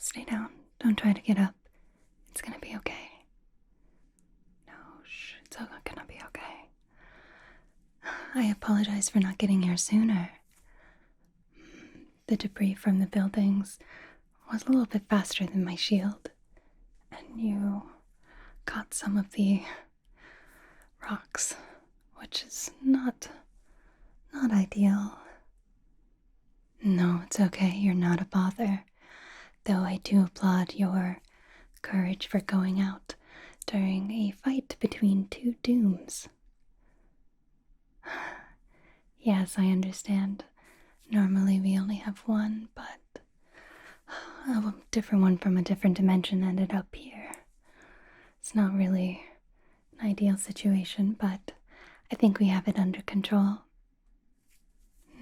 stay down. Don't try to get up. It's gonna be okay. No, shh, it's all gonna be okay. I apologize for not getting here sooner. The debris from the buildings was a little bit faster than my shield, and you caught some of the rocks, which is not ideal. No, it's okay. You're not a bother. Though I do applaud your courage for going out during a fight between two dooms. Yes, I understand. Normally we only have one, but a different one from a different dimension ended up here. It's not really an ideal situation, but I think we have it under control.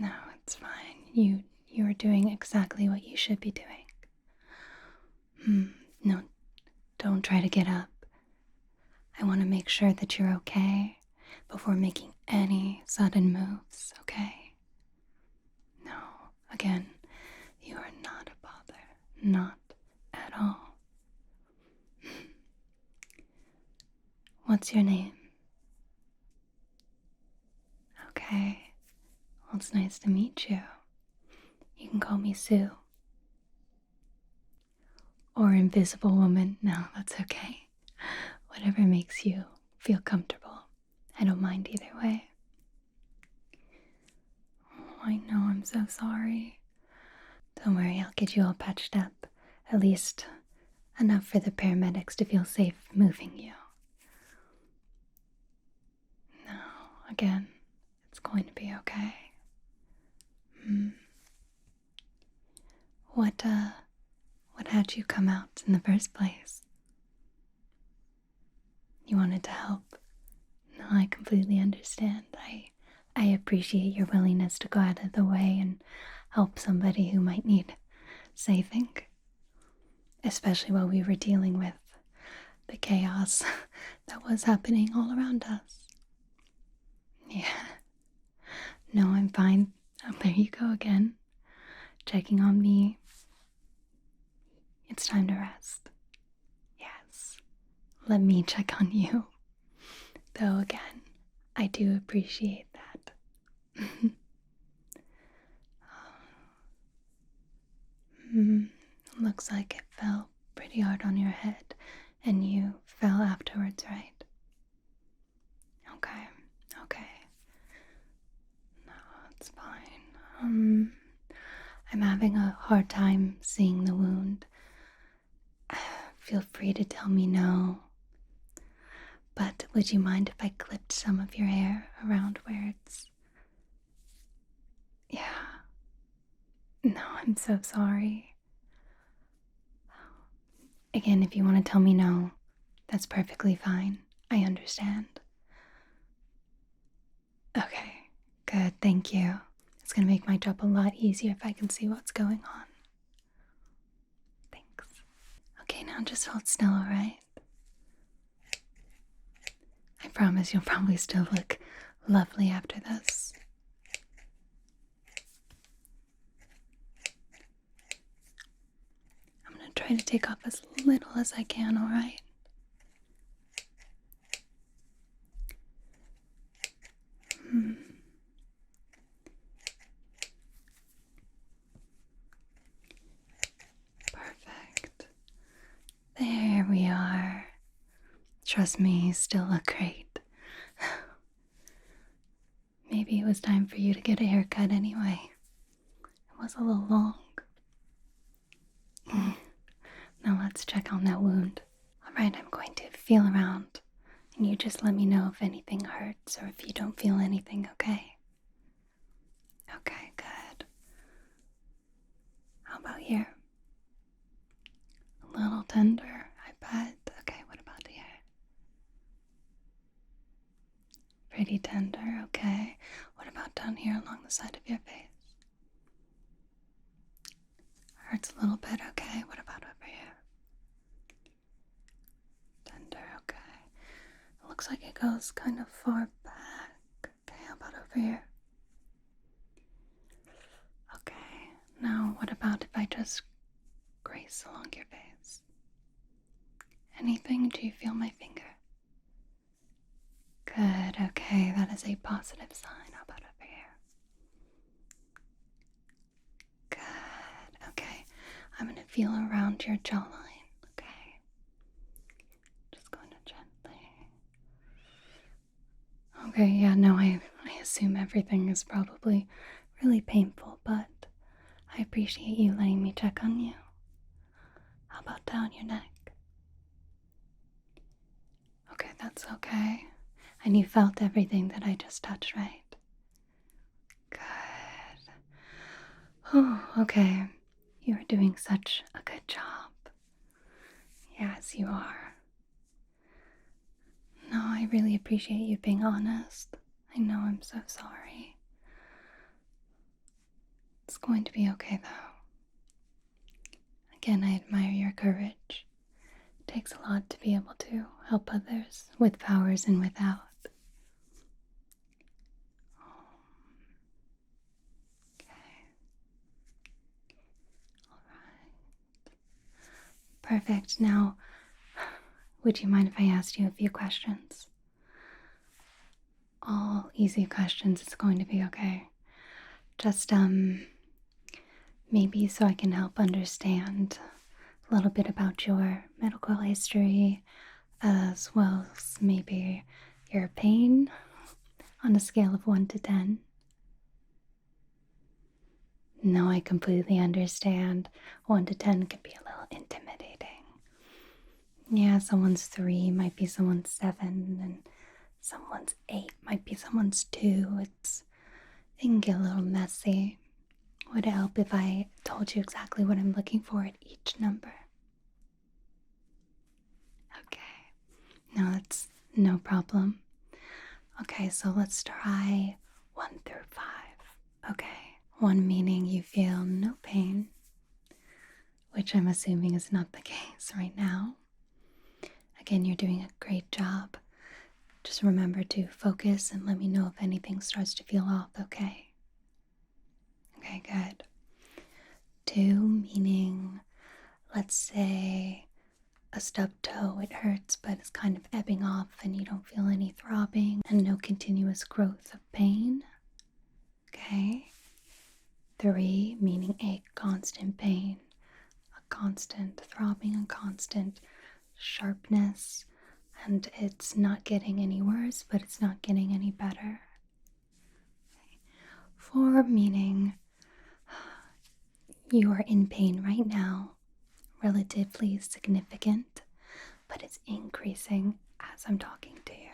No, it's fine. You are doing exactly what you should be doing. No, don't try to get up. I want to make sure that you're okay before making any sudden moves, okay? No, again, you are not a bother. Not at all. What's your name? Okay. Well, it's nice to meet you. You can call me Sue. Or Invisible Woman. No, that's okay. Whatever makes you feel comfortable. I don't mind either way. Oh, I know, I'm so sorry. Don't worry, I'll get you all patched up. At least enough for the paramedics to feel safe moving you. No, again, it's going to be okay. What had you come out in the first place? You wanted to help. No, I completely understand. I appreciate your willingness to go out of the way and help somebody who might need saving. Especially while we were dealing with the chaos that was happening all around us. Yeah. No, I'm fine. Oh, there you go again. Checking on me. It's time to rest. Yes. Let me check on you. Though again, I do appreciate that. Looks like it fell pretty hard on your head, and you fell afterwards, right? Okay. No, it's fine. I'm having a hard time seeing the wound. Feel free to tell me no. But would you mind if I clipped some of your hair around where it's... Yeah. No, I'm so sorry. Again, if you want to tell me no, that's perfectly fine. I understand. Okay, good, thank you. It's gonna make my job a lot easier if I can see what's going on. Thanks. Okay, now just hold still, alright? I promise you'll probably still look lovely after this. I'm gonna try to take off as little as I can, alright? Perfect. There we are. Trust me, you still look great. Maybe it was time for you to get a haircut anyway. It was a little long. Now let's check on that wound. Alright, I'm going to feel around, and you just let me know if anything hurts or if you don't feel anything, okay? Okay, good. How about here? A little tender, I bet. Okay, what about here? Pretty tender, okay. What about down here along the side of your face? Hurts a little bit, okay. What about over here? Tender, okay. It looks like it goes kind of far back. Okay, how about over here? Okay, now what about if I just graze face, along your face. Anything? Do you feel my finger? Good, okay, that is a positive sign. How about over here? Good, okay. I'm going to feel around your jawline, okay? Just going to gently. Okay, yeah, no, I assume everything is probably really painful, but I appreciate you letting me check on you. How about down your neck? Okay, that's okay. And you felt everything that I just touched, right? Good. Oh, okay. You are doing such a good job. Yes, you are. No, I really appreciate you being honest. I know I'm so sorry. It's going to be okay, though. Again, I admire your courage. It takes a lot to be able to help others with powers and without. Okay. All right. Perfect. Now, would you mind if I asked you a few questions? All easy questions. It's going to be okay. Just, maybe so I can help understand a little bit about your medical history, as well as maybe your pain on a scale of 1 to 10. No, I completely understand. 1 to 10 could be a little intimidating. Yeah, someone's 3 might be someone's 7, and someone's 8 might be someone's 2. It can get a little messy. Would it help if I told you exactly what I'm looking for at each number? Okay. No, that's no problem. Okay, so let's try 1 through 5. Okay. 1 meaning you feel no pain, which I'm assuming is not the case right now. Again, you're doing a great job. Just remember to focus and let me know if anything starts to feel off, okay? Okay, good. 2 meaning, let's say, a stubbed toe. It hurts, but it's kind of ebbing off and you don't feel any throbbing and no continuous growth of pain. Okay. 3 meaning a constant pain, a constant throbbing, a constant sharpness, and it's not getting any worse, but it's not getting any better. 4 meaning you are in pain right now, relatively significant, but it's increasing as I'm talking to you.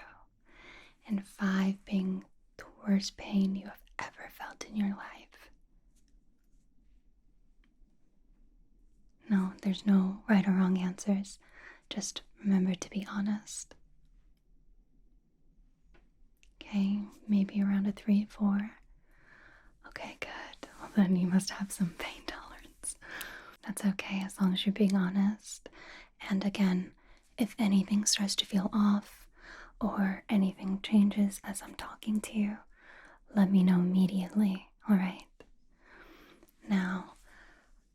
And 5 being the worst pain you have ever felt in your life. No, there's no right or wrong answers. Just remember to be honest. Okay, maybe around a 3 or 4. Okay, good. Well, then you must have some pain tolerance. That's okay as long as you're being honest. And again, if anything starts to feel off or anything changes as I'm talking to you, let me know immediately, alright? Now,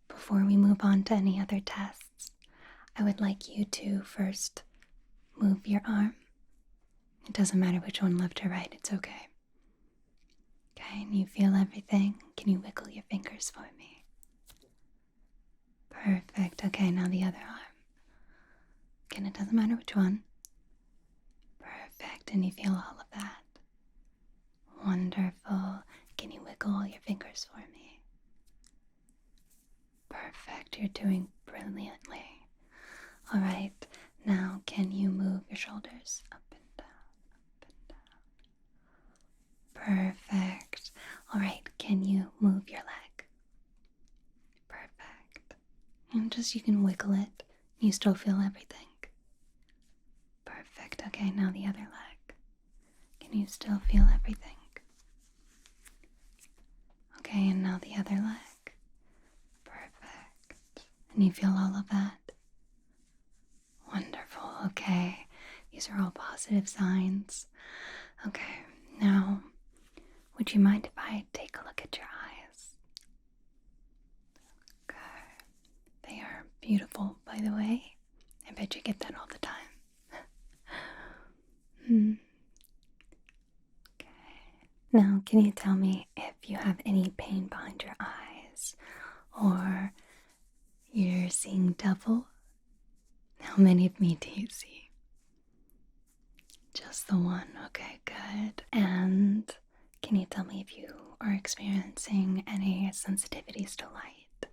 before we move on to any other tests, I would like you to first move your arm. It doesn't matter which one, left or right, it's okay. Okay, and you feel everything. Can you wiggle your fingers for me? Perfect. Okay, now the other arm. Again, it doesn't matter which one. Perfect, and you feel all of that. Wonderful. Can you wiggle all your fingers for me? Perfect, you're doing brilliantly. Alright, now can you move your shoulders up and down, up and down? Perfect. Alright, can you move your leg? Perfect. And just you can wiggle it. You still feel everything. Perfect. Okay, now the other leg. Can you still feel everything? Okay, and now the other leg. Perfect. And you feel all of that? Wonderful. Okay, these are all positive signs. Okay, now, would you mind if I take a look at your eyes? Okay, they are beautiful, by the way. I bet you get that all the time. Hmm. Okay. Now, can you tell me if you have any pain behind your eyes or you're seeing double? How many of me do you see? Just the one. Okay, good. And can you tell me if you are experiencing any sensitivities to light?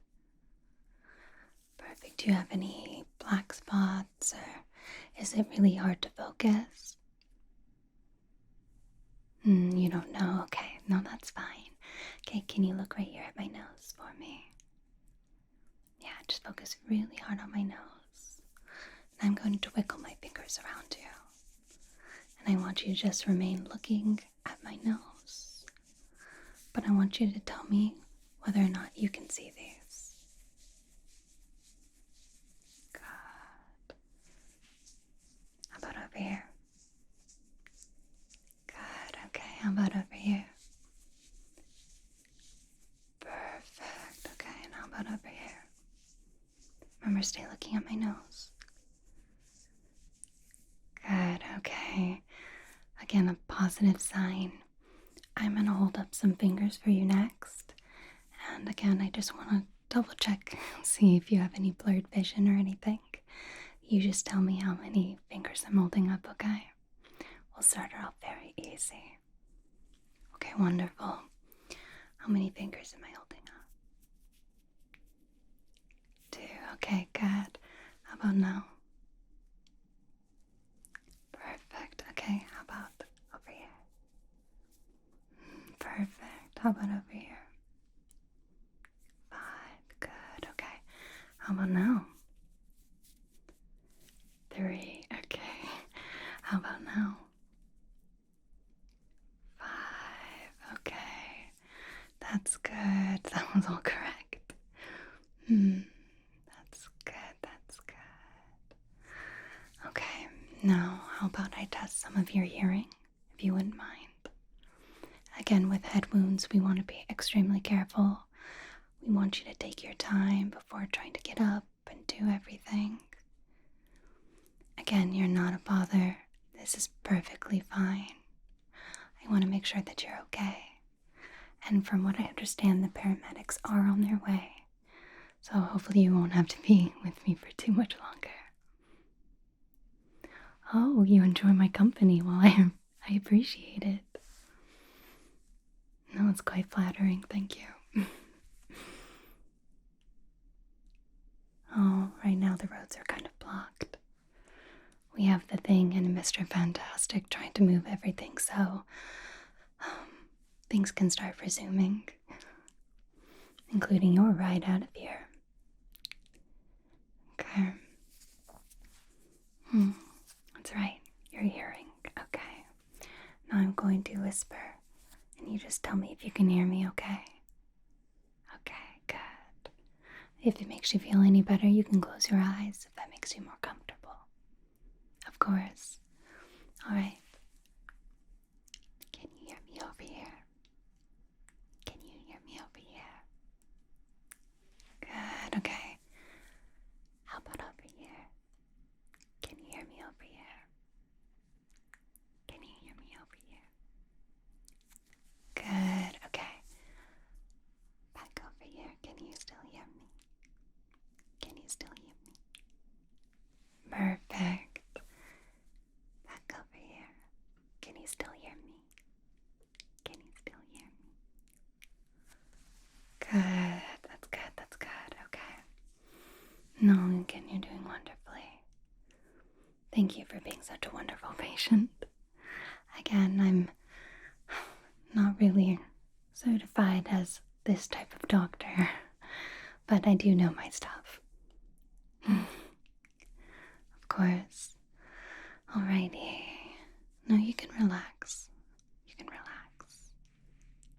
Perfect. Do you have any black spots or is it really hard to focus? You don't know. Okay, no, that's fine. Okay, can you look right here at my nose for me? Yeah, just focus really hard on my nose. And I'm going to wiggle my fingers around you. And I want you to just remain looking at my nose. But I want you to tell me whether or not you can see these. Good. How about over here? Good, okay. How about over here? Perfect. Okay, and how about over here? Remember, stay looking at my nose. Good, okay. Again, a positive sign. I'm going to hold up some fingers for you next. And again, I just want to double check, see if you have any blurred vision or anything. You just tell me how many fingers I'm holding up, okay? We'll start it off very easy. Okay, wonderful. How many fingers am I holding up? 2. Okay, good. How about now? Perfect. Okay, how about over here? Perfect. How about over here? 5. Good. Okay. How about now? 3. Okay. How about now? 5. Okay. That's good. That was all correct. That's good. That's good. Okay. Now, how about I test some of your hearing, if you wouldn't mind? Again, with head wounds, we want to be extremely careful. We want you to take your time before trying to get up and do everything. Again, you're not a bother. This is perfectly fine. I want to make sure that you're okay. And from what I understand, the paramedics are on their way. So hopefully you won't have to be with me for too much longer. Oh, you enjoy my company. Well, I appreciate it. No, it's quite flattering. Thank you. Oh, right now the roads are kind of blocked. We have the Thing and Mr. Fantastic trying to move everything, so things can start resuming, including your ride out of here. Okay. That's right. You're hearing. Okay. Now I'm going to whisper, and you just tell me if you can hear me, okay? Okay, good. If it makes you feel any better, you can close your eyes if that makes you more comfortable. Of course. All right. Can you hear me over here? Can you hear me over here? Good, okay. How about over here? Can you hear me over here? Can you hear me over here? Good, okay. Back over here. Can you still hear me? Can you still hear me? Perfect. Back over here. Can you still hear me? Can you still hear me? Good. That's good. That's good. Okay. No, again, you're doing wonderfully. Thank you for being such a wonderful patient. Again, I'm not really certified as this type of doctor, but I do know my stuff. Of course. Alrighty. Now you can relax. You can relax.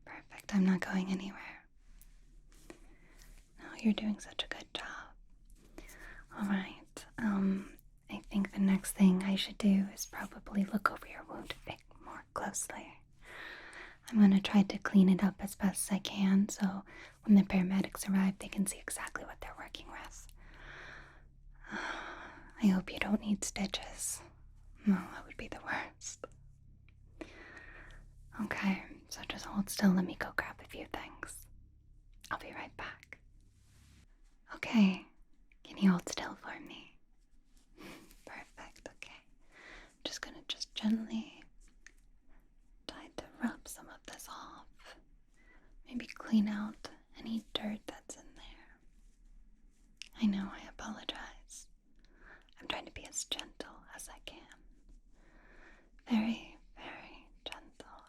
Perfect. I'm not going anywhere. No, you're doing such a good job. Alright. I think the next thing I should do is probably look over your wound a bit more closely. I'm going to try to clean it up as best as I can so when the paramedics arrive they can see exactly what they're working with. I hope you don't need stitches. No, that would be the worst. Okay, so just hold still. Let me go grab a few things. I'll be right back. Okay, can you hold still for me? Perfect, okay. I'm just gonna gently try to rub some of this off. Maybe clean out any dirt that's in there. I know, I apologize. I'm trying to be as gentle as I can. Very, very gentle.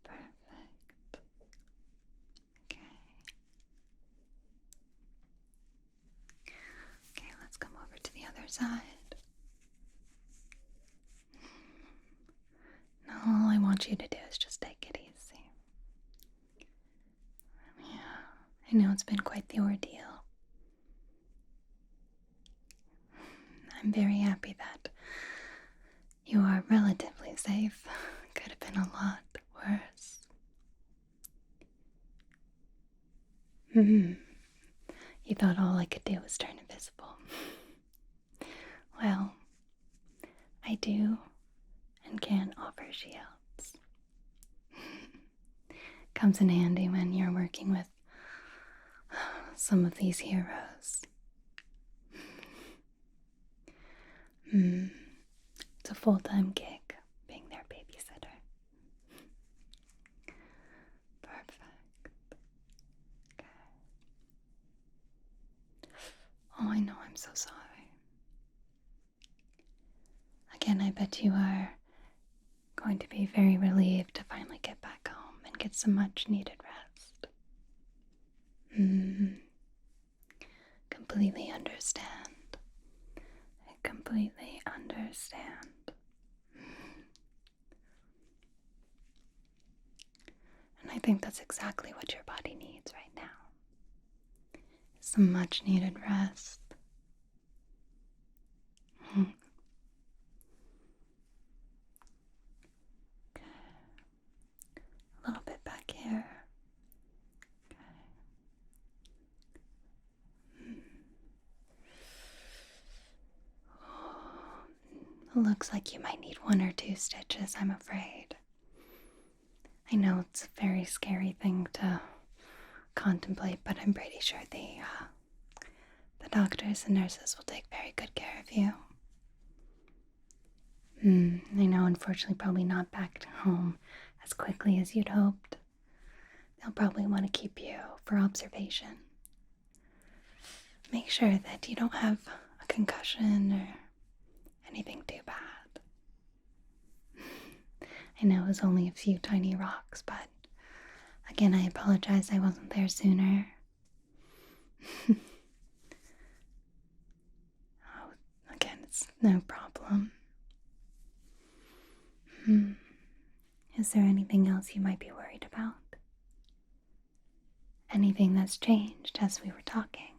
Perfect. Okay. Okay, let's come over to the other side. Now all I want you to do is just take it easy. Yeah, I know it's been quite the ordeal. I'm very happy that you are relatively safe. Could have been a lot worse. You thought all I could do was turn invisible. Well, I do and can offer shields. Comes in handy when you're working with some of these heroes. It's a full-time gig, being their babysitter. Perfect. Okay. Oh, I know, I'm so sorry. Again, I bet you are going to be very relieved to finally get back home and get some much-needed rest. Completely understand. I completely understand. And I think that's exactly what your body needs right now. Some much-needed rest. Okay. A little bit back here. Okay. It looks like you might need 1 or 2 stitches, I'm afraid. I know it's a very scary thing to contemplate, but I'm pretty sure the doctors and nurses will take very good care of you. I know, unfortunately, probably not back home as quickly as you'd hoped. They'll probably want to keep you for observation. Make sure that you don't have a concussion or anything too bad. I know it was only a few tiny rocks, but again, I apologize I wasn't there sooner. Again, it's no problem. Is there anything else you might be worried about? Anything that's changed as we were talking?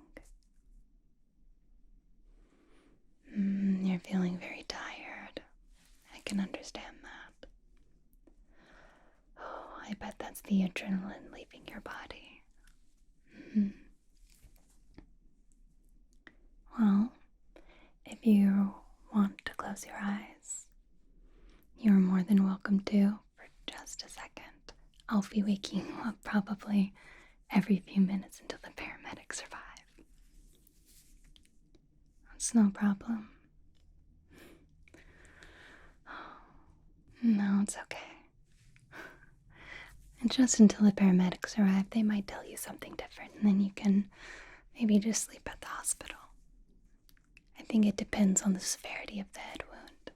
You're feeling very tired. I can understand that. Oh, I bet that's the adrenaline leaving your body. Well, if you want to close your eyes, you're more than welcome to for just a second. I'll be waking you up probably every few minutes until the paramedics arrive. It's no problem. No, it's okay. And just until the paramedics arrive, they might tell you something different, and then you can maybe just sleep at the hospital. I think it depends on the severity of the head wound.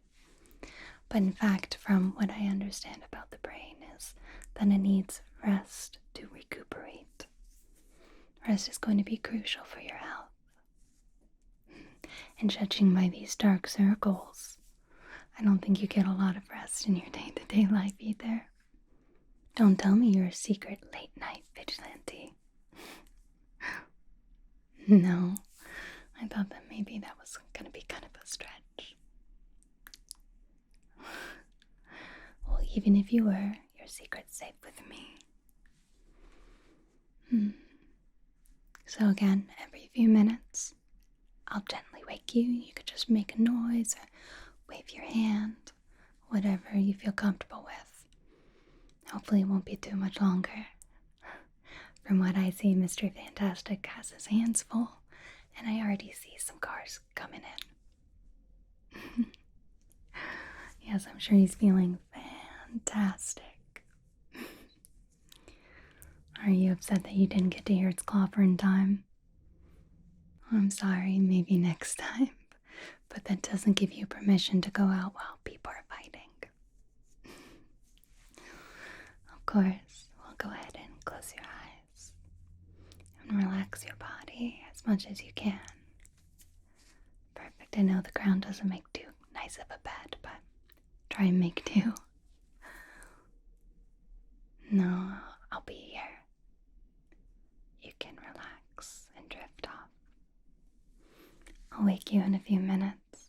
But in fact, from what I understand about the brain is that it needs rest to recuperate. Rest is going to be crucial for your health. And judging by these dark circles, I don't think you get a lot of rest in your day-to-day life either. Don't tell me you're a secret late-night vigilante. No, I thought that maybe that was going to be kind of a stretch. Well, even if you were, your secret's safe with me. So again, every few minutes, I'll gently wake you. You could just make a noise or wave your hand, whatever you feel comfortable with. Hopefully it won't be too much longer. From what I see, Mr. Fantastic has his hands full, and I already see some cars coming in. Yes, I'm sure he's feeling fantastic. Are you upset that you didn't get to hear its clopper in time? I'm sorry, maybe next time. But that doesn't give you permission to go out while people are fighting. Of course, we'll go ahead and close your eyes and relax your body as much as you can. Perfect. I know the ground doesn't make too nice of a bed, but try and make two. No, I'll be here. You can relax and drift off. I'll wake you in a few minutes.